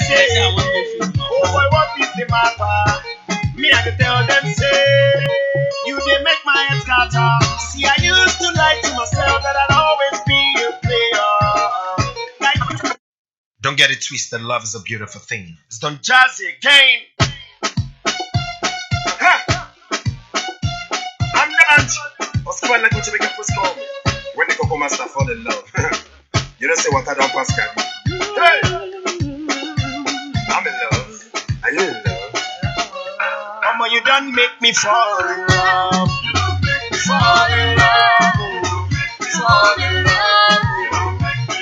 say, oh boy, what is the matter? Me, I can tell them, say, you they make my head scatter. See, I used to lie to myself that I'd always be a player. Like, don't get it twisted, love is a beautiful thing. It's done jazzy again. I'm not. What's going on? To make a first call. When the Coco Master fall in love. You don't say what I don't pass, can you? Hey! I'm in love. Are you in love? Mama, you don't make me fall in love. You don't make me fall in love. Fall in love.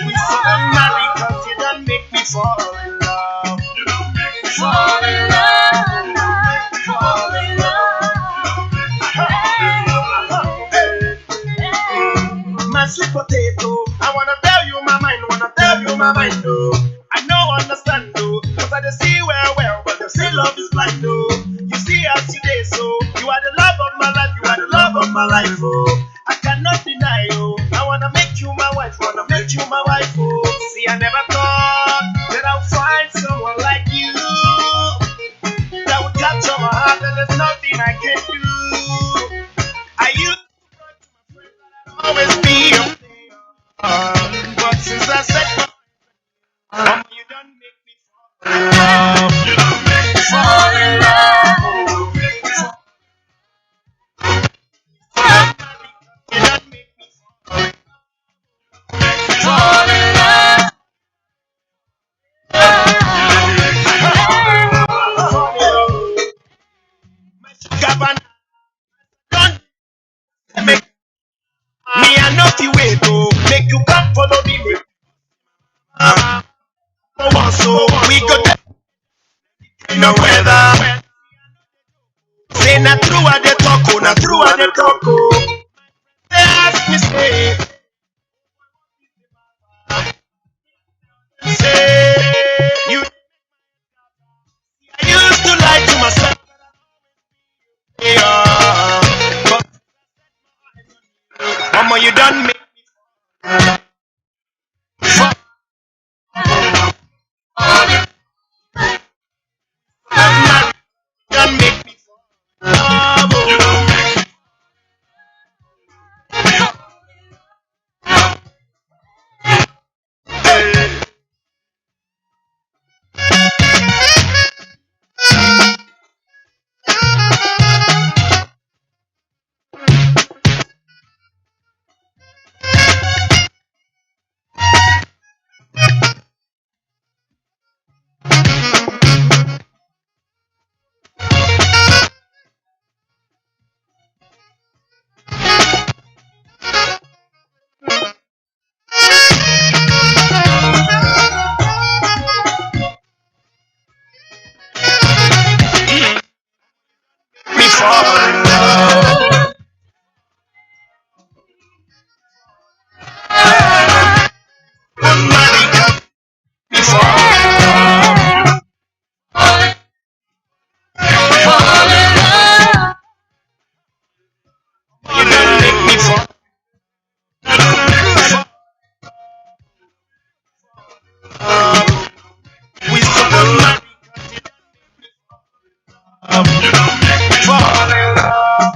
We still married cause you don't make me fall in love. You don't make me fall in love. Fall in love. My sweet potato, I wanna tell you my mind, no. I know understand, no. Cause I just see well, but they say love is blind, no. You see us today, so you are the love of my life, oh. I cannot deny, oh. I wanna make you my wife, oh. See, I never thought that I'll find someone like you that would capture my heart, and there's nothing I can do. I used to always be a but since I said you don't make me fall in love. You don't make me fall in love. You don't make me fall in love. My sugar banana don't make me enough you wait to make you come follow me. So we go no weather. Say na true at the talk. They ask me say you. I used to lie to myself. Yeah, but mama, you done make me fall. You done make me fall. You done make me fall in love. Money got me fall in love. Fall in love. You done make me fall. We support money. You don't make me fall in love.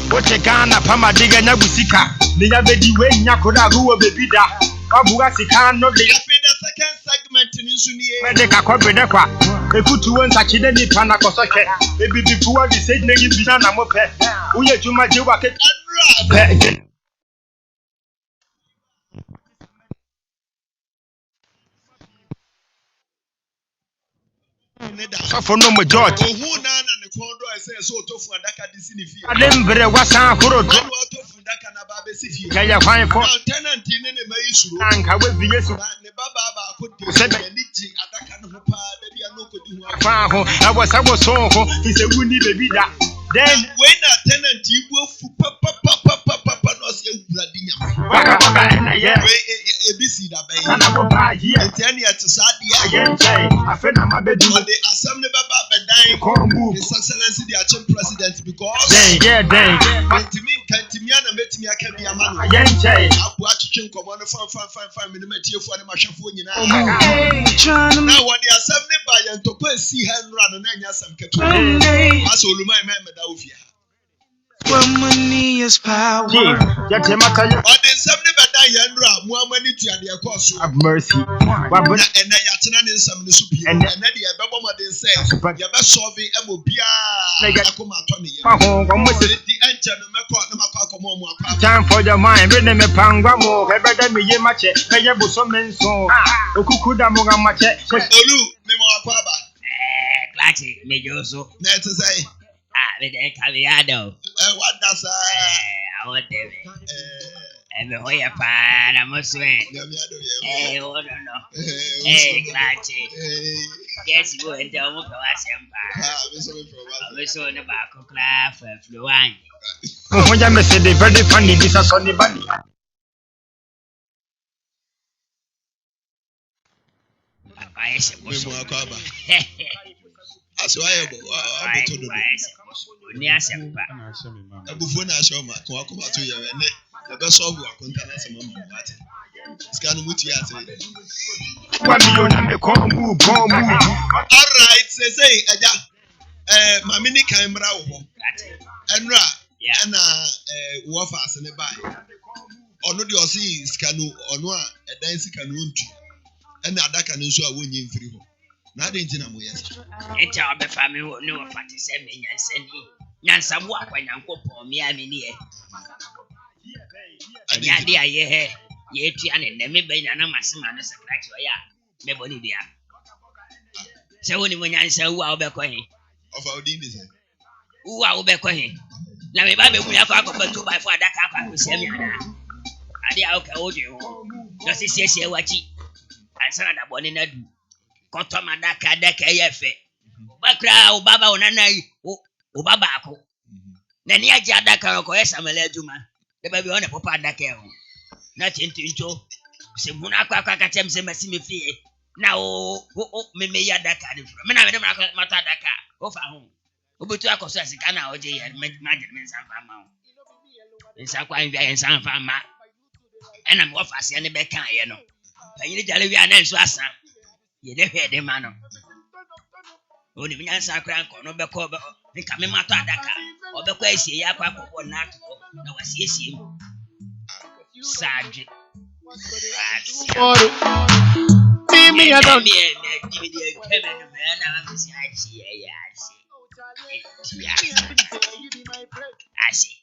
Oche Ghana Pama Diga Nabusika. The Yabedi Wen Yakoda Rua Bebida. Abuasika no the second segment in Sunia. Medica Cobredequa. A good to one such a day Panacosake. Maybe before the said name Bisana Mope. Uya Juma Jawaka. So for no George. Who none and the condo I say so to Fundaka Disney. I didn't very was a hurro. Kaya fine for tenant in any issue. And how will be yes, Baba could say that I was so he said we need a bidder. Then when a tenant you will papa ABC that bay and I here 10 years to Sadia again. I feel my bed on the assembly Baba dying. His Excellency the Archon President because Cantimiana met me. I can be a man. I can't say I'll watch you come on the fine minute here for the machine for you now. Now, what the assembly by and to put see hand run and then yes, I'm kept. I saw my man Medavia. Well, money is power. Get him a tell you. Or the assembly by Diana, more money to the cost of mercy. And I attend in some superior and then the Ababa says, you best solve it and will be a time for your mind, bring me Pangamo, better me ye match, payable some men so. Okukuda Mogamache, Olu, Memoquaba. Classy, Mejoso. That's to say, with the Caviado. What does I want them? And the Hoya Pan, I must wait. Hey, hold on. Hey, Classy. Yes, you went down with us, Empire. I was on the back of class for Fluan. When I said the very funny, this is on the bunny. I said, that's why I told you. Near Semper. A buffon, I show my come to you and the best of your containers among Scanuti. All right, say, my mini camera. And and wafas and a buy. Or no, you see, Scanu or no, a dancing canoe. And that can also win you free. Not in Tinamoyas. It's our family who know of 47 and sending Nansa walk when I'm going me. I mean, yeah, yeah, and then maybe an amassman as a crack. Yeah, maybe. So when you answer, who I'll be calling of our dinners. Who I will be calling. Now, if I will have a 2 by 4 that I will send me. I did hold you. Just to say, what you and son of the bonnet do. Contomadaka deka yefe. Bakra ubaba onanai ubaba ako. Na ni aje adaka ko yesamele aduma. The baby on papa adaka ho. Na tintincho. Se muna akwa katem se masimi fie. Na me ya adaka ni fro. Me na me mata adaka. O fa ho. Obutu akoso asika na oje ye imagine me sanfa ma. Nsa kwa nvia ye sanfa ma. Ena me ofase ne be kan ye no. Panyi jale wi anan so asa. You never hear the man. Only when I saw Crank or no Beco, they come in my Tadaka, or the Quasi Yaqua or not. No, I see him. Sergeant. Me, I don't give me the Kevin man. I see. I see.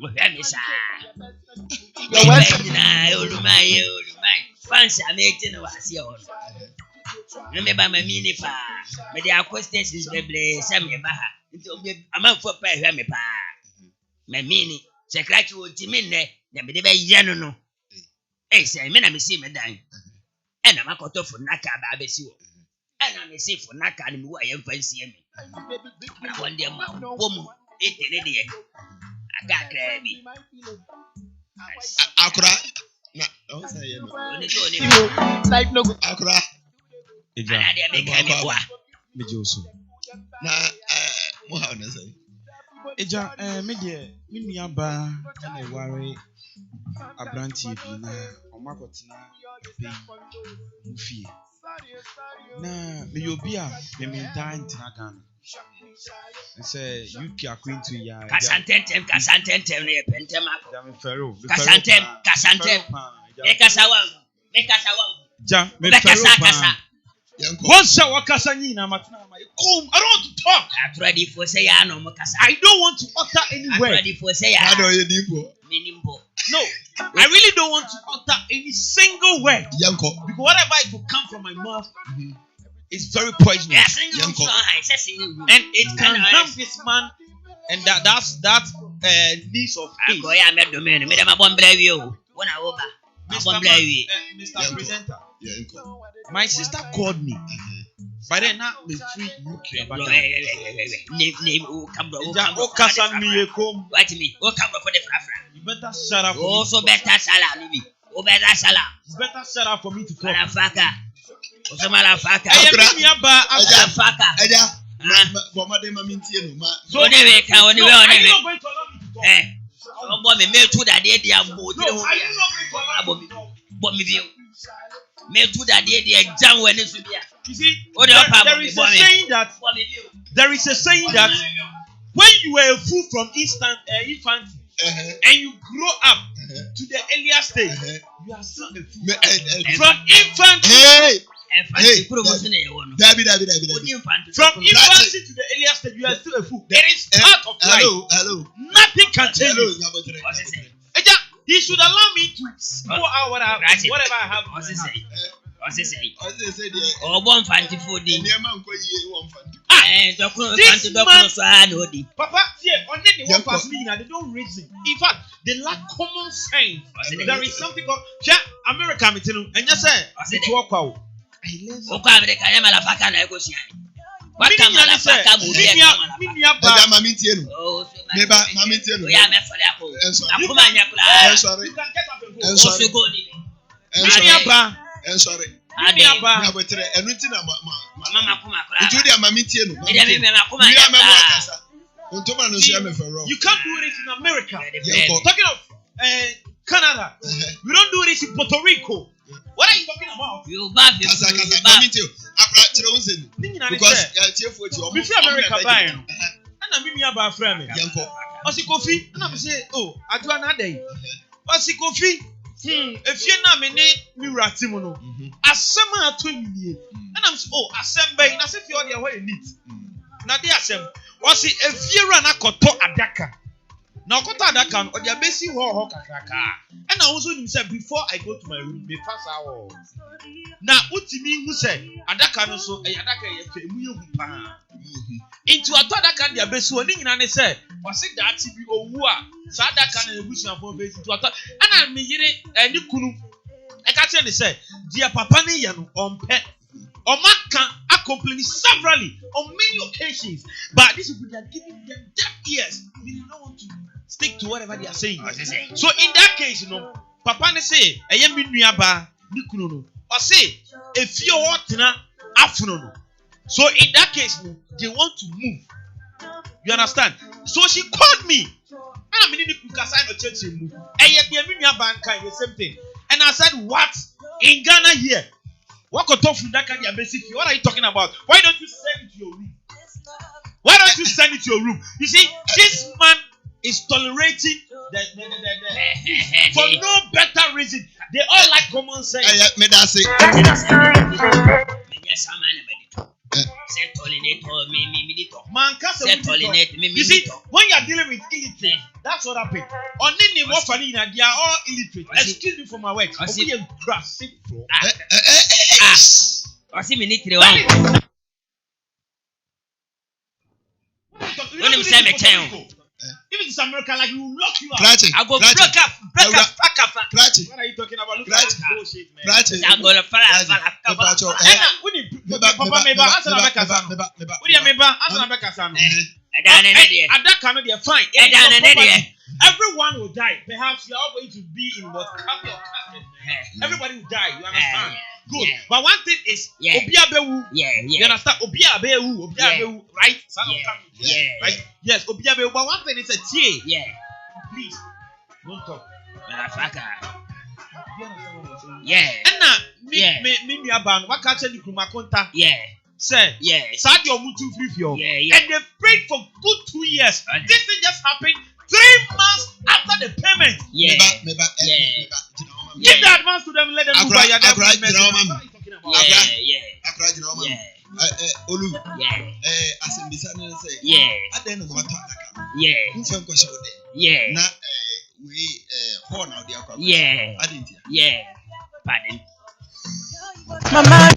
Well, let me say, fancy, I made it was your. Remember my mini pa. But the acquaintance is baby, Sammy Baha. I'm out for pay me pa. My mini, Secretary would Timine, the baby Yano. Hey, say, men, I see me dying. And I'm a cut off for Naka Babesu. And I'm a safe for Naka and who I am fancy me. I want them, boom, 8 idiot. I got crabby. Akra. No, don't say you. Like no Akra. Na Mohammed say. Eja media me nuaba na ware abrantie bi na Omakotina Mufi. Na me yobia me mentan tinagana. I say UK according to ya. Kasantem ne pentem ako. Jam Pharaoh. Kasantem. Make us one. Jam me Pharaoh. Once I walk as I don't want to talk. I'm ready for say I know Mokasa. I don't want to utter any I'm word. ready for say How do I you do? minimbo. No, I really don't want to utter any single word. Yanko. Because whatever it will come from my mouth is very poisonous. Yeah, sing you Yanko. song. I say sing you. And it can harm this man. And that's niece of his. Go ya me domain. Me dem abon blame you. When I over. Abon blame you. Mr. Presenter. Yanko. My sister called me. By then, now me free UK. But Name come bro. Okasan me come. Wait me. Come bro for the frafra. You better shut up. Oh, so better sala nibi. Oh, better sala. You better shut up for me to talk. Malafaka. Oh, malafaka. Malafaka. Eja. Boma de mamintie no ma. So they we can only we Are only. you not going to allow me to talk? Oh, boy, me to that day dia bo. No, are you not going to allow me to talk? But me view. Me to that day dia jam when it should be. You see, Oh, there is a saying that when you were a fool from infancy and you grow up to the earlier stage, you are still a fool. From infancy, Hey. David. From infancy to the earlier stage, you are still a fool. There is part of life. Hello. Nothing can change Hello. it. Eja, he should allow me to go out whatever I have. What's he say? Say Oh, one fancy food. the man ko ye one fanti. Papa, on the one they don't reason. In fact, they lack common sense. There is something called America, and you say, it's walk out. Eja mamintie no. Neba mamintie no. Sorry. Na botre enuti na mama nti dia mamintie no. Ontoma no so me for You can't do it in America. Yanko. Talking of Canada, we don't do this in Puerto Rico. What are you talking about? Kasa mamintie. Apra kire wonse because tiefo ti omo. Me fi America buy no. Na me nua ba fra me. Yanko. Osi Kofi, na me say, oh, adua na dey. Osi Kofi, efie na me ne mi wurati mu no. Asem ato yiye. Na me say, oh, asem bay na se fi all dey where neat. Na dey asem. Osi efie ra na koto adaka. Na koto adaka no, o dey abesi ho kakraka. And I also nim say before I go to my room, me fast hour. Na utimi hu say adaka no so adaka ye fe mu ye hu pa. Into adaka dey abesi oni nyina ne say osi da ati bi owu a sa adaka na ebusu afọ fe into ato ana me yire ni kunu e ka tell me say dia papa ne ye no ompe Omaka accomplished severally on many occasions, but these people are giving them deaf ears. They don't want to stick to whatever they are saying. So in that case, Papa ne say, "Eye mi nuaba ni kunu no." Or say, "If you want na afuno no." So in that case, they want to move. You understand? So she called me. And I mean, you can sign a church move. Eye mi nuaba nkai the same thing. And I said, "What in Ghana here? What are you talking about? Why don't you send it to your room? Why don't you send it to your room?" You see, this man is tolerating for no better reason. They all like common sense. You see, when you are dealing with illiterate, that's what happened. They are all illiterate. Excuse me for my words. If it's America, like, we will lock you up. I go break up. What are you talking about? Look at that bullshit, man. I'm going to fall. Everyone will die. Perhaps you are all going to be in what casket. Everybody will die. You understand? Good. But one thing is, you understand? Right? Right? Yes, Obiabewu. But one thing is a T. Yeah. Please, don't talk. Yeah. And me ban what catch any kumakonta. Yeah. Say, sad your mutu free. And they prayed for good 2 years. This thing just happened 3 months after the payment. Yeah. Give the advance to them, let them move by your Olu. Asembisa say. Aden no matter Yeah. Mfem ko show Yeah. Na we horn out the akwa. Adentia. Yeah. Pardon. Mama.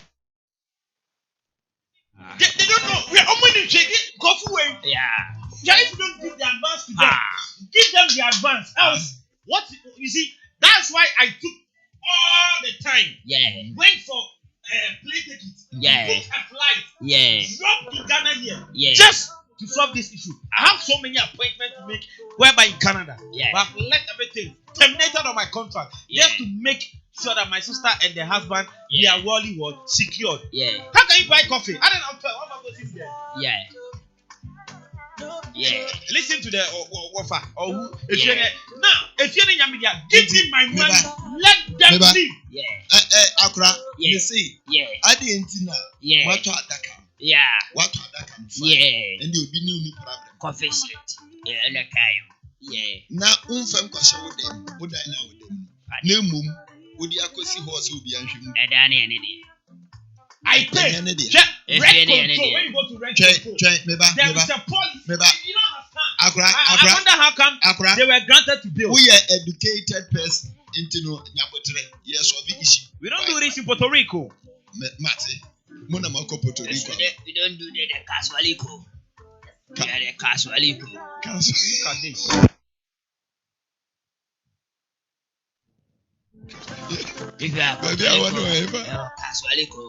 They don't know. We are only checking. Go for it. Yeah, if you don't give the advance to them, give them the advance. Else, what you see? That's why I took all the time. Went for plane ticket. Book a flight. Drop to Ghana here. Just to solve this issue. I have so many appointments to make whereby in Canada. But I've let everything terminated on my contract. Just to make sure that my sister and the husband they are well secured. How can you buy coffee? I don't know what am I going to there? Listen to the offer. Now, if you're in Yamidia, give me my money. Let them leave. Akra, you see. Adentina. What to Adaka? What to Adaka? And you'll be new problem. Coffee shit. Now, Unfem Kwasha with them. Would I know with them? No mum. Would you see horse who be answering? I pay. Rent control. When you go to rent control, there is a policy. You don't understand. I wonder how come they were granted to build. We are educated person into no Nyabotre. Yes, or the issue. We don't do this in Puerto Rico. Mate, Monamako Puerto Rico. We don't do the Casualico. We are the Casualico. Look at this. If you are Casualico,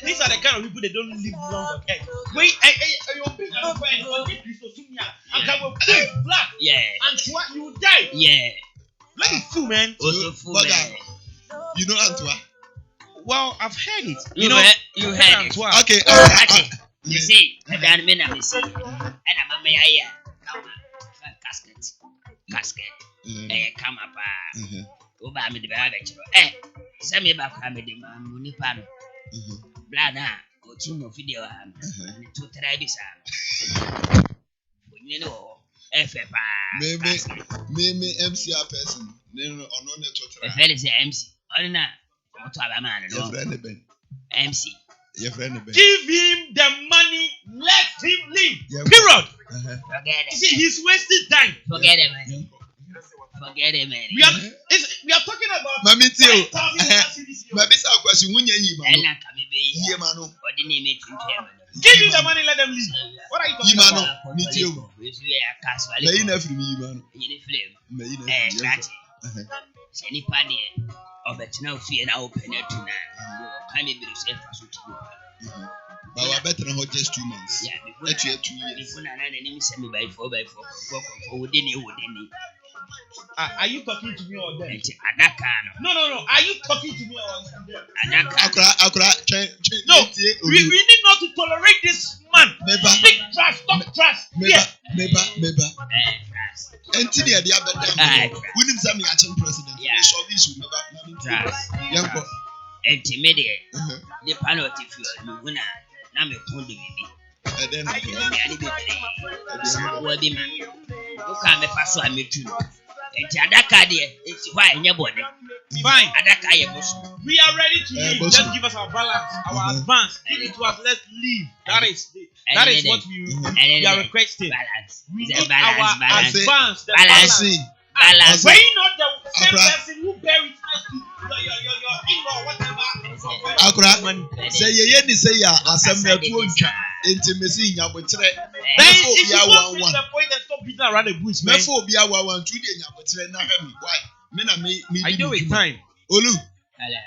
these are the kind of people that don't live long. Okay. Wait, you're big and fine. And can we pay black? And what you die? Let me fool, man. Also fool, man. You know Antwa? Well, I've heard it. You heard it. Okay. You see, I don't mean I'm saying, and I'm a casket. Come up. Oba me the baby. Send me back. I'm the Munipano. Blada, go to no video and to try this. You know, Maybe MCR person. No, no, if it is MC, or not, what to have a man, MC. Your friend, give him the money, let him leave. Period. Forget it. See, he's wasting time. Forget it, man. Forget it, man. We are talking about Mami Tio. 5,000 this year. Maybe some question when you Give him the money, let them leave. What are you talking about? Me Tio. May never me, man. May never. Any party of it now, fear now open it tonight. Can be safe for But I better not just 2 months. Let you 2 years. By 4x4 for within you. Are you talking to me or them? No. Are you talking to me or them? No, we need not to tolerate this man. Big trash, talk trash. Until the other William Sammy Achin president. So this will never intermediate. The penalty fuel, Luna, Name Pundi. And then I will be man. You can't make us one me too. It's Adaka, dear. It's why in your body. Fine. Adaka, we are ready to leave. Just give us our balance, our advance. Give it to us. Let's leave. That is what we are requesting. We need our advance. The balance. When you not the same person who buried your in-law, whatever. Akra, say ye say ya assembly to intimacy in your portrait. Then if you want to the point and stop beating around the bush, man. Therefore, be our 1 2 day in your portrait. Now, why? Me, I do it time. Olu. Hello.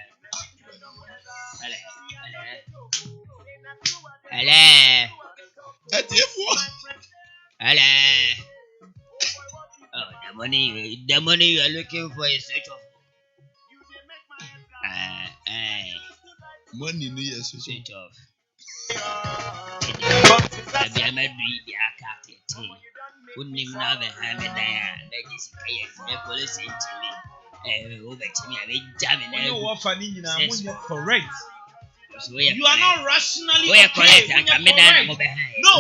Oh, the money you are looking for is search of. Money no yes search of. Unim na be ha me da just kay the police in me. Over to me, I jam in you offer correct. So you are not rationally correct. No,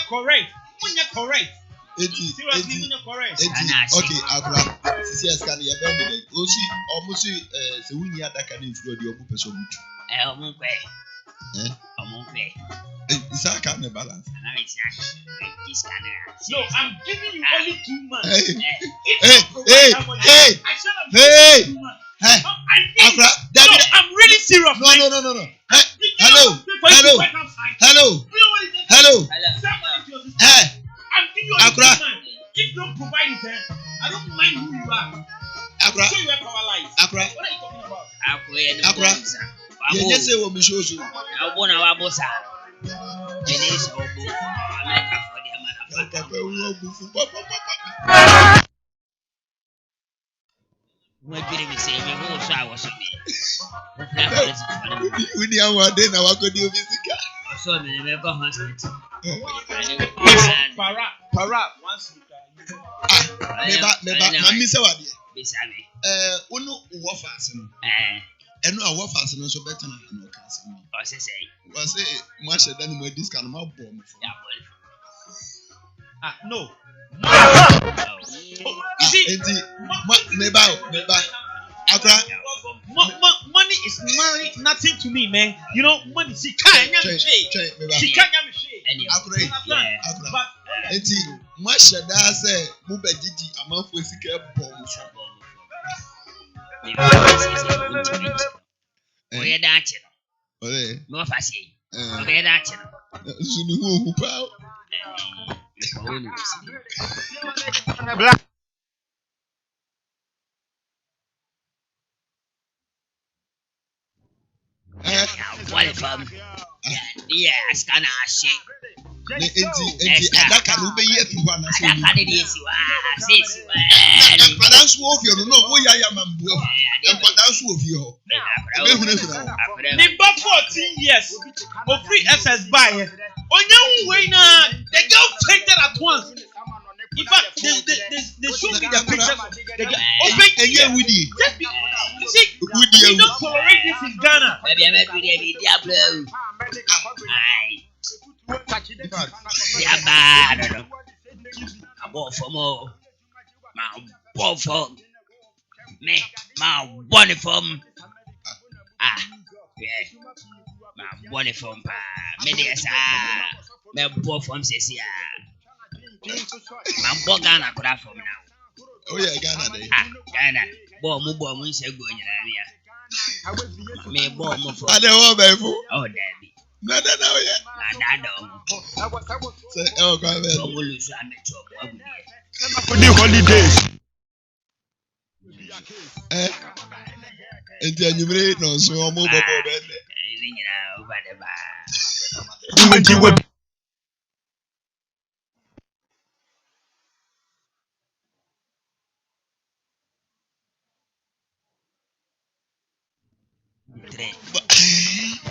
correct. Correct. Okay, Akra. Sisi scan ya be me. Osi almost se wunya adaka na infro de obu person mutu. Omunkwe. Isaka me balance. No, I'm giving you only 2 months. Hey. Akra, no, I'm really serious. No. Hello. Hey. I'm giving you Akra. If you don't provide it, I don't mind who you are. Akra. So you are paralyzed. Akra. What are you talking about? Akra. You just say what me show you. I wanna wabosa. It is obo. America for the motherfucker. What did he say? Me who so I was me. We need our day now. What could you visit? So me never go hospital. Para once Mami say what there? Besame. Unu wo fast no. Enu a wo fast no so better na no ka say me. O say say. Wa say mo ahye dan mo discount ma bo mo. No. You see, meba. Akra. Money is nothing to me, man. You know, money. She can't me. Akra. But enti mo ahye da say mo ba gigi amanfo sika bo mo so. Oye da chi no. Ole. No fa si. Oye da chi no. Sunu hu pa. What from? Yeah, scan shit. Enti adaka no be ye tuwa na so. Adaka de isi wa, sis. Kwadan so ofio no wo ya ya mambuo. Kwadan so ofio. Be hunu funa. Number 14 years. Of free SS buy. Onya we na the girl fainted at once. In fact, they show me the pictures. The girl Enye wudi. You see, we don't tolerate this in Ghana. Maybe I'm be Diablo. Yeah, bad. I bought for more. My bought for me. My body from. Yeah. My body from. Medias. My bought from Cecia. My bought Ghana could have from now. Oh, yeah, Ghana. Ghana. Bomb, say go in me bomb for. I don't want baby. Oh, daddy. No, yeah. Say, oh, go ahead. For the holidays. And then you made no so more bubble.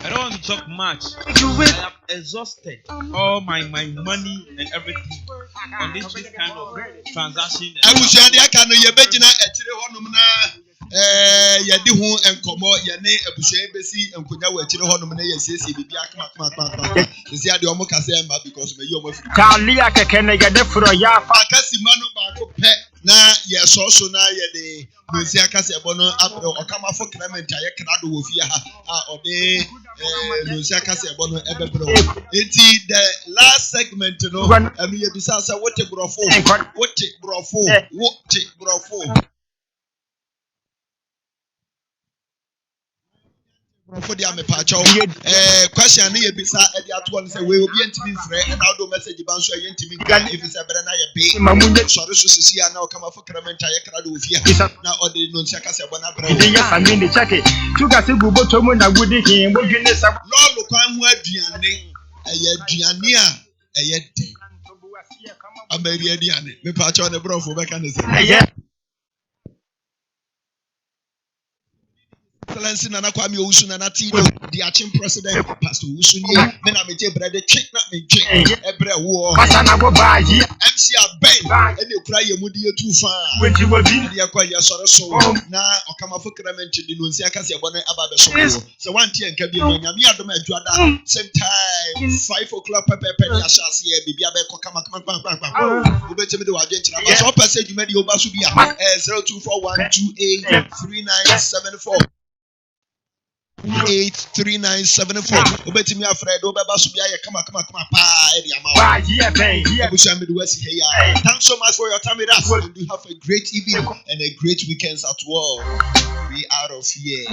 I don't want to talk much. I am exhausted. All my money and everything on this kind of transaction. I wish I can know your bedina at yadi ho enkomo yene abusue besi enkonya wa chire ho no na yesiesie bibia kama esi ade omo kase emba because me yi omo afiri Kalia keke na yede furo ya fa akasi manu ba ko pe na yeso na yede besi akase ebo no apre okamafo clement aye krado wo fie ha ode besi akase ebo no ebebro enti the last segment no anu ye bisa say wote brofo for the ame pacho question na bisa e dey ato on say we obi antimi frɛ na audio message ban so yentimi gan if is ebere na ye be sorry so sisi na o kama for clement aye krado ofia na o de no nsia kase bo na brɛ ya sami ni chake tuga se gubo to mu na gudi hin bo dwene sa lolo kwan ho aduane aduane a eye de amari aduane me pacho ne brofo be kan say Excellency Nana Kwame Owusu Nana Tino, the acting president, Pastor Owusu Nye, me na me je brother chick na me chick, ebre wo. MC Ben, and you cry your moody too far. When you were being the acquire sort of so. Now, or come off a crement in the Nunziaka Sabona about the show. So one tea and can be on Yamiadoma Juada, same time, 5 o'clock, Pepper Penny, I shall see a Bibia come. You better do a gentleman. So, I said you made your Basubia 0241283974. 83974. Obeti me afraid Obaba Subia. Come on, thanks so much for your time with us. And you have a great evening and a great weekend at work. Be out of here.